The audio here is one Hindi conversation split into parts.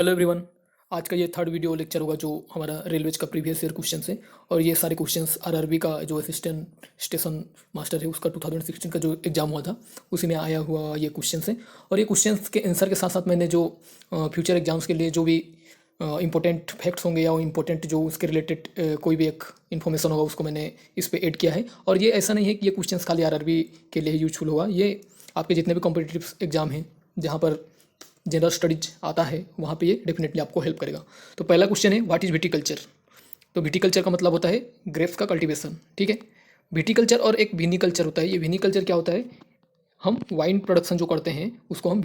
Hello everyone. आज का ये थर्ड वीडियो लेक्चर होगा जो हमारा रेलवेज का प्रीवियस ईयर क्वेश्चन है। और ये सारे क्वेश्चंस आरआरबी का जो असिस्टेंट स्टेशन मास्टर है उसका 2016 का जो एग्ज़ाम हुआ था उसी में आया हुआ ये क्वेश्चंस है। और ये क्वेश्चंस के आंसर के साथ साथ मैंने जो फ्यूचर एग्जाम्स के लिए जो भी इंपॉर्टेंट फैक्ट्स होंगे या इंपॉर्टेंट जो उसके रिलेटेड कोई भी एक इन्फॉर्मेशन होगा उसको मैंने इस पे ऐड किया है। और ये ऐसा नहीं है कि ये क्वेश्चंस खाली आरआरबी के लिए यूजफुल होगा, ये आपके जितने भी कॉम्पिटिटिव एग्जाम हैं जहाँ पर जनरल स्टडीज आता है वहाँ पे ये डेफिनेटली आपको हेल्प करेगा। तो पहला क्वेश्चन है व्हाट इज़ विटीकल्चर। तो विटीकल्चर का मतलब होता है ग्रेप्स का कल्टीवेशन, ठीक है। विटीकल्चर और एक विनीकल्चर होता है। ये विनीकल्चर क्या होता है, हम वाइन प्रोडक्शन जो करते हैं उसको हम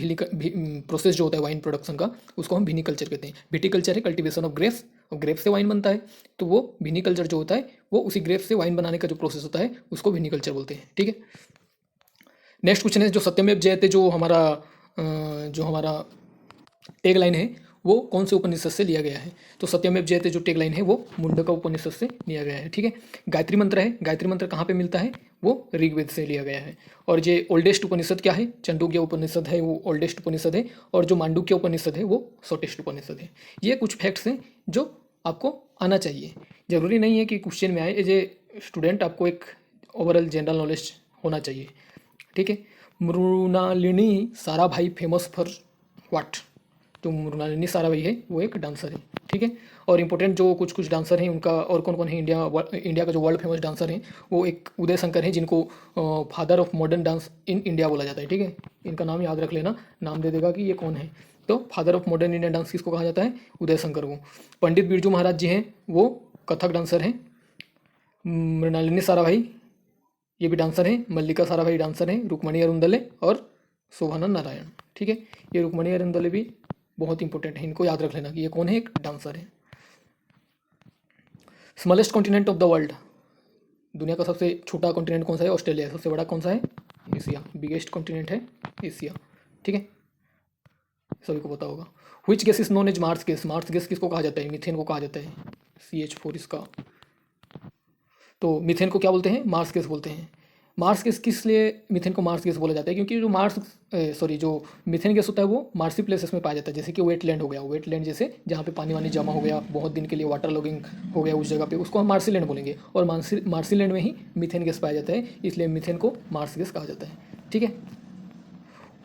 प्रोसेस जो होता है वाइन प्रोडक्शन का उसको हम विनीकल्चर कहते हैं। विटीकल्चर है कल्टीवेशन ऑफ ग्रेप्स और ग्रेप्स से वाइन बनता है, तो वो विनीकल्चर जो होता है वो उसी ग्रेप्स से वाइन बनाने का जो प्रोसेस होता है उसको विनीकल्चर बोलते हैं, ठीक है। नेक्स्ट क्वेश्चन है जो सत्यमेव जयते जो हमारा टैग लाइन है वो कौन से उपनिषद से लिया गया है। तो सत्यमेव जयते जो टैग लाइन है वो मुंडका उपनिषद से लिया गया है, ठीक है। गायत्री मंत्र है, गायत्री मंत्र कहाँ पे मिलता है, वो ऋग्वेद से लिया गया है। और ये ओल्डेस्ट उपनिषद क्या है, चांडोग्य उपनिषद है, वो ओल्डेस्ट उपनिषद है। और जो मांडुक्य उपनिषद है वो शॉर्टेस्ट उपनिषद है। ये कुछ फैक्ट्स हैं जो आपको आना चाहिए। जरूरी नहीं है कि क्वेश्चन में आए, एज ए स्टूडेंट आपको एक ओवरऑल जनरल नॉलेज होना चाहिए, ठीक है। Mrinalini Sarabhai famous for what. तो मृणालिनी साराभाई है वो एक डांसर है, ठीक है। और इम्पोर्टेंट जो कुछ कुछ डांसर हैं उनका और कौन कौन है, इंडिया का जो वर्ल्ड फेमस डांसर हैं वो एक उदय शंकर हैं जिनको father of modern dance in India बोला जाता है, ठीक है। इनका नाम याद रख लेना, नाम दे देगा कि ये कौन है। तो father of modern Indian dance किसको कहा जाता है, उदय शंकर को। पंडित बिरजू महाराज जी हैं वो कथक डांसर हैं। मृणालिनी साराभाई ये भी डांसर हैं। मल्लिका साराभाई डांसर हैं। रुक्मणी अरुंदले और शोभानंद नारायण, ठीक है। ये रुक्मणी अरुंदले भी बहुत इंपॉर्टेंट है, इनको याद रख लेना कि ये कौन है, एक डांसर है। Smallest continent of the world, दुनिया का सबसे छोटा कॉन्टिनेंट कौन सा है, ऑस्ट्रेलिया। सबसे बड़ा कौन सा है, एशिया। बिगेस्ट कॉन्टिनेंट है एशिया, ठीक है, सभी को पता होगा। Which gas is known as marsh gas. Marsh gas किसको कहा जाता है, मीथेन को कहा जाता है, CH4 इसका। तो मीथेन को क्या बोलते हैं, मार्स गैस बोलते हैं। मार्स गैस किस लिए मीथेन को मार्स गैस बोला जाता है, क्योंकि जो मीथेन गैस होता है वो मार्सी प्लेसेस में पाया जाता है। जैसे कि वेटलैंड हो गया, वेटलैंड जैसे जहाँ पे पानी वानी जमा हो गया बहुत दिन के लिए, वाटर लॉगिंग हो गया उस जगह पे, उसको हम मार्सी लैंड बोलेंगे। और मार्सी लैंड में ही मीथेन गैस पाया जाता है, इसलिए मीथेन को मार्स गैस कहा जाता है, ठीक है।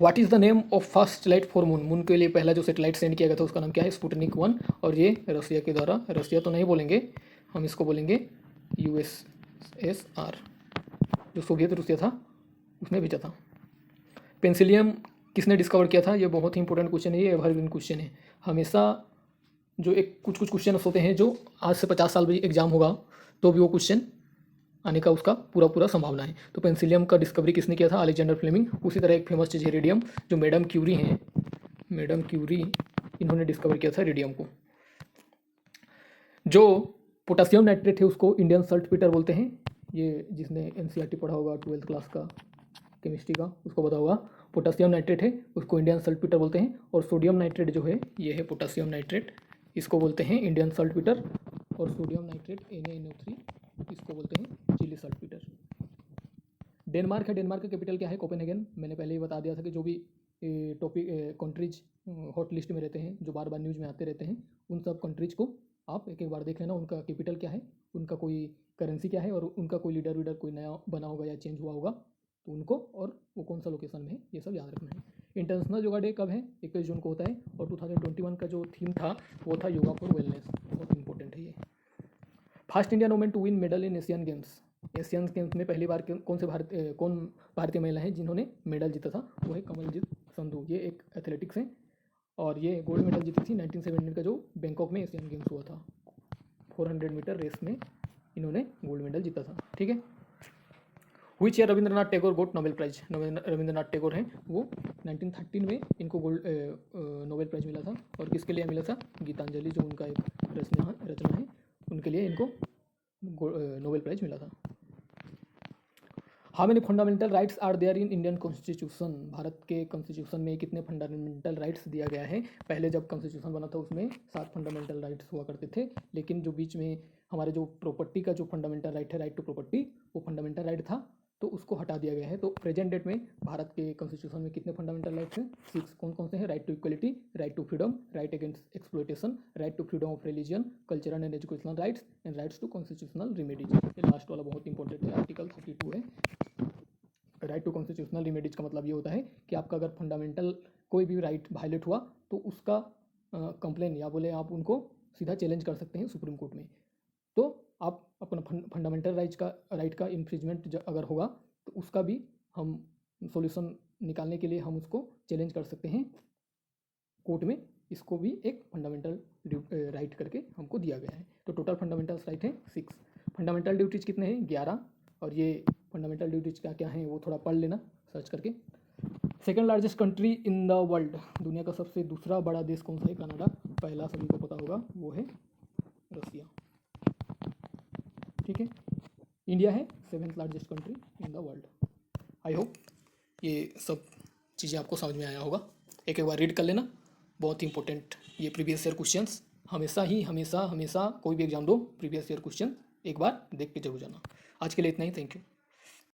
What is the name of first satellite for moon. Moon के लिए पहला जो सैटेलाइट सेंड किया गया था उसका नाम क्या है, स्पुतनिक 1। और ये रसिया के द्वारा, रसिया तो नहीं बोलेंगे हम, इसको बोलेंगे USSR, जो सोवियत रूसिया था उसने भेजा था। पेंसिलियम किसने डिस्कवर किया था, ये बहुत ही इंपॉर्टेंट क्वेश्चन है, ये एवरग्रीन क्वेश्चन है। हमेशा जो एक कुछ कुछ क्वेश्चन होते हैं जो आज से 50 साल भी एग्जाम होगा तो भी वो क्वेश्चन आने का उसका पूरा पूरा संभावना है। तो पेंसिलियम का डिस्कवरी किसने किया था, अलेक्जेंडर फ्लेमिंग। उसी तरह एक फेमस चीज़ है रेडियम, जो मैडम क्यूरी हैं, मैडम क्यूरी, इन्होंने डिस्कवर किया था रेडियम को। जो पोटासियम नाइट्रेट है उसको इंडियन सल्टपीटर बोलते हैं। ये जिसने NCERT पढ़ा होगा 12th क्लास का केमिस्ट्री का उसको पता होगा। पोटासियम नाइट्रेट है उसको इंडियन सल्टपीटर बोलते हैं। और सोडियम नाइट्रेट जो है ये है पोटासियम नाइट्रेट, इसको बोलते हैं इंडियन सल्टपीटर। और सोडियम नाइट्रेट NaNO3 इसको बोलते हैं चिली सल्टपीटर। डेनमार्क है, डेनमार्क का कैपिटल क्या है, कोपेनहेगन। मैंने पहले ही बता दिया था कि जो भी टॉपिक कंट्रीज हॉट लिस्ट में रहते हैं जो बार बार न्यूज़ में आते रहते हैं उन सब कंट्रीज को आप एक एक बार देख लेना, उनका कैपिटल क्या है, उनका कोई करेंसी क्या है, और उनका कोई लीडर वीडर कोई नया बना होगा या चेंज हुआ होगा तो उनको, और वो कौन सा लोकेशन में है, ये सब याद रखना है। इंटरनेशनल योगा डे कब है, 21 जून को होता है। और 2021 का जो थीम था वो था योगा फॉर वेलनेस, बहुत इंपॉर्टेंट है ये। First Indian women to win medal in Asian Games. Asian Games में पहली बार कौन भारतीय महिला है जिन्होंने मेडल जीता था, वो है कमलजीत संधू। ये एक एथलेटिक्स हैं और ये गोल्ड मेडल जीती थी 1917 का जो बैंकॉक में एशियन गेम्स हुआ था। 400 मीटर रेस में इन्होंने गोल्ड मेडल जीता था, ठीक है। Which year Rabindranath Tagore got Nobel prize. Rabindranath Tagore हैं वो 1913 में इनको गोल्ड नोबेल प्राइज मिला था। और किसके लिए मिला था, गीतांजलि जो उनका एक रचना है उनके लिए इनको नोबेल प्राइज मिला था। How many fundamental rights are there in Indian constitution. Bharat के कॉन्स्टिट्यूशन में कितने फंडामेंटल राइट्स दिया गया है। पहले जब कॉन्स्टिट्यूशन बना था उसमें 7 फंडामेंटल राइट्स हुआ करते थे, लेकिन जो बीच में हमारे जो प्रॉपर्टी का जो फंडामेंटल राइट है, राइट टू प्रॉपर्टी, वो फंडामेंटल राइट था तो उसको हटा दिया गया है। तो प्रेजेंट डेट में भारत के कॉन्स्टिट्यूशन में कितने फंडामेंटल राइट्स हैं? 6। कौन कौन से हैं? Right to equality, right to freedom, right against exploitation, right to freedom of religion, cultural and educational rights and rights to constitutional remedies. ये लास्ट वाला बहुत इंपॉर्टेंट है, आर्टिकल 32 है। राइट टू कॉन्स्टिट्यूशनल रेमेडीज का मतलब ये होता है कि आपका अगर फंडामेंटल कोई भी राइट वायलेट हुआ तो उसका कंप्लेन या बोले आप उनको सीधा चैलेंज कर सकते हैं सुप्रीम कोर्ट में। तो आप अपना फंडामेंटल राइट का इन्फ्रिजमेंट अगर होगा तो उसका भी हम सॉल्यूशन निकालने के लिए हम उसको चैलेंज कर सकते हैं कोर्ट में। इसको भी एक फंडामेंटल राइट करके हमको दिया गया है। तो टोटल फंडामेंटल राइट है 6। फंडामेंटल ड्यूटीज कितने हैं? 11। और ये फंडामेंटल ड्यूटीज क्या क्या हैं वो थोड़ा पढ़ लेना सर्च करके। Second largest country in the world, दुनिया का सबसे दूसरा बड़ा देश कौन सा है? कनाडा। पहला सभी को पता होगा वो है रसिया। ठीक है, इंडिया है 7th largest country in the world. I hope ये सब चीज़ें आपको समझ में आया होगा। एक बार रीड कर लेना, बहुत ही इंपॉर्टेंट ये प्रीवियस ईयर क्वेश्चंस। हमेशा कोई भी एग्जाम दो, प्रीवियस ईयर क्वेश्चन एक बार देख के जरूर जाना। आज के लिए इतना ही, थैंक यू।